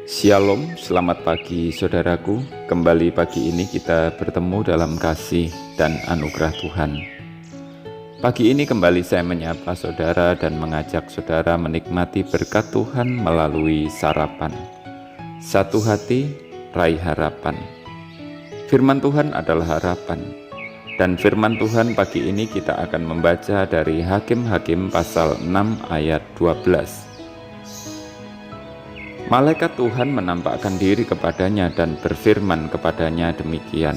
Shalom, selamat pagi saudaraku. Kembali pagi ini kita bertemu dalam kasih dan anugerah Tuhan. Pagi ini kembali saya menyapa saudara dan mengajak saudara menikmati berkat Tuhan melalui sarapan. Satu hati, raih harapan. Firman Tuhan adalah harapan. Dan firman Tuhan pagi ini kita akan membaca dari Hakim-Hakim pasal 6 ayat 12. Malaikat Tuhan menampakkan diri kepadanya dan berfirman kepadanya demikian,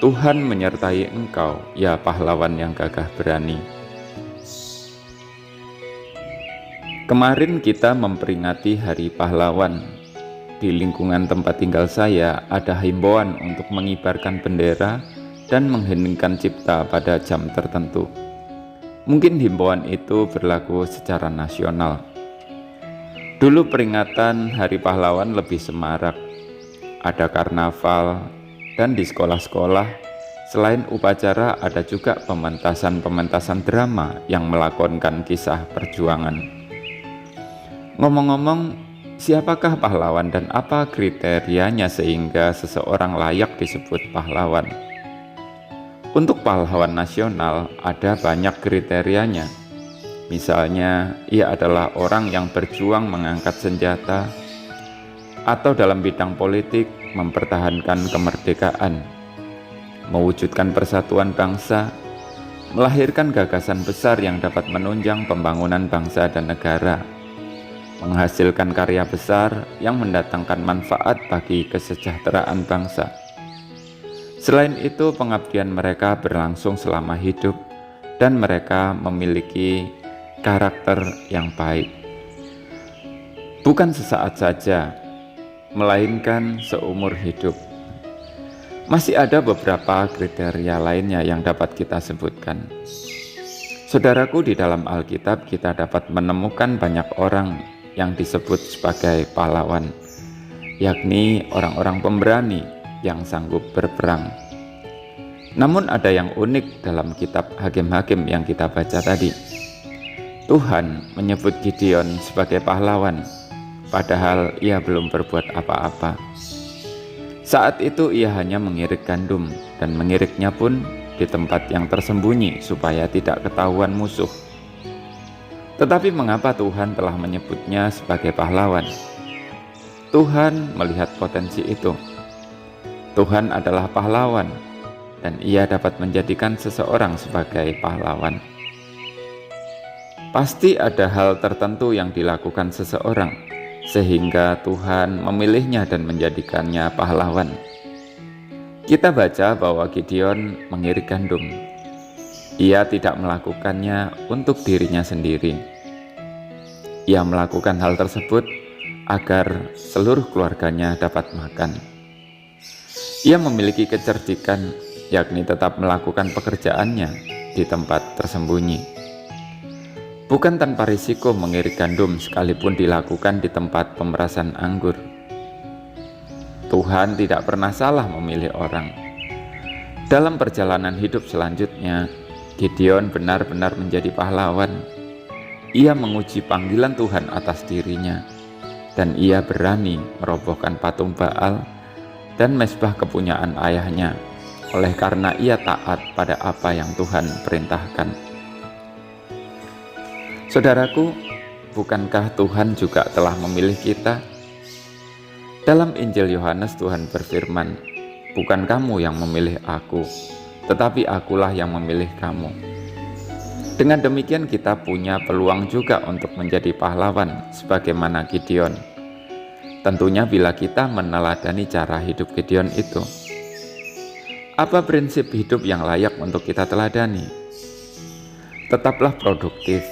Tuhan menyertai engkau, ya pahlawan yang gagah berani. Kemarin kita memperingati Hari Pahlawan. Di lingkungan tempat tinggal saya ada himbauan untuk mengibarkan bendera dan mengheningkan cipta pada jam tertentu. Mungkin himbauan itu berlaku secara nasional. Dulu peringatan Hari Pahlawan lebih semarak, ada karnaval, dan di sekolah-sekolah selain upacara ada juga pementasan-pementasan drama yang melakonkan kisah perjuangan. Ngomong-ngomong, siapakah pahlawan dan apa kriterianya sehingga seseorang layak disebut pahlawan? Untuk pahlawan nasional ada banyak kriterianya. Misalnya, ia adalah orang yang berjuang mengangkat senjata, atau dalam bidang politik mempertahankan kemerdekaan, mewujudkan persatuan bangsa, melahirkan gagasan besar yang dapat menunjang pembangunan bangsa dan negara, menghasilkan karya besar yang mendatangkan manfaat bagi kesejahteraan bangsa. Selain itu, pengabdian mereka berlangsung selama hidup dan mereka memiliki karakter yang baik, bukan sesaat saja, melainkan seumur hidup. Masih ada beberapa kriteria lainnya yang dapat kita sebutkan. Saudaraku, di dalam Alkitab kita dapat menemukan banyak orang yang disebut sebagai pahlawan, yakni orang-orang pemberani yang sanggup berperang. Namun ada yang unik dalam kitab Hakim-Hakim yang kita baca tadi. Tuhan menyebut Gideon sebagai pahlawan, padahal ia belum berbuat apa-apa. Saat itu ia hanya mengirik gandum, dan mengiriknya pun di tempat yang tersembunyi supaya tidak ketahuan musuh. Tetapi mengapa Tuhan telah menyebutnya sebagai pahlawan? Tuhan melihat potensi itu. Tuhan adalah pahlawan, dan ia dapat menjadikan seseorang sebagai pahlawan. Pasti ada hal tertentu yang dilakukan seseorang sehingga Tuhan memilihnya dan menjadikannya pahlawan. Kita baca bahwa Gideon mengirik gandum. Ia tidak melakukannya untuk dirinya sendiri. Ia melakukan hal tersebut agar seluruh keluarganya dapat makan. Ia memiliki kecerdikan, yakni tetap melakukan pekerjaannya di tempat tersembunyi. Bukan tanpa risiko mengirik gandum sekalipun dilakukan di tempat pemerasan anggur. Tuhan tidak pernah salah memilih orang. Dalam perjalanan hidup selanjutnya, Gideon benar-benar menjadi pahlawan. Ia menguji panggilan Tuhan atas dirinya, dan ia berani merobohkan patung Baal dan mezbah kepunyaan ayahnya, oleh karena ia taat pada apa yang Tuhan perintahkan. Saudaraku, bukankah Tuhan juga telah memilih kita? Dalam Injil Yohanes Tuhan berfirman, bukan kamu yang memilih aku, tetapi akulah yang memilih kamu. Dengan demikian kita punya peluang juga untuk menjadi pahlawan sebagaimana Gideon. Tentunya bila kita meneladani cara hidup Gideon itu. Apa prinsip hidup yang layak untuk kita teladani? Tetaplah produktif,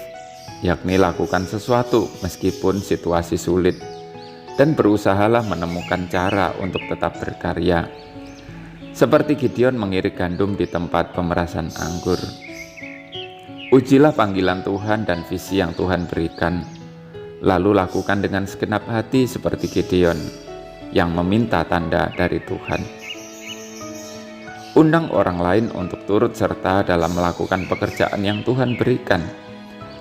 yakni lakukan sesuatu meskipun situasi sulit, dan berusahalah menemukan cara untuk tetap berkarya. Seperti Gideon mengirik gandum di tempat pemerasan anggur. Ujilah panggilan Tuhan dan visi yang Tuhan berikan, lalu lakukan dengan segenap hati seperti Gideon yang meminta tanda dari Tuhan. Undang orang lain untuk turut serta dalam melakukan pekerjaan yang Tuhan berikan,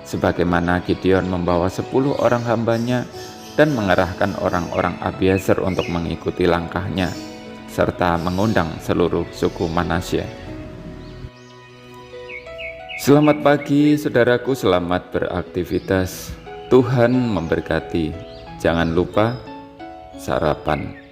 sebagaimana Gideon membawa 10 orang hambanya dan mengarahkan orang-orang Abiezer untuk mengikuti langkahnya, serta mengundang seluruh suku Manasye. Selamat pagi saudaraku, selamat beraktivitas. Tuhan memberkati. Jangan lupa sarapan.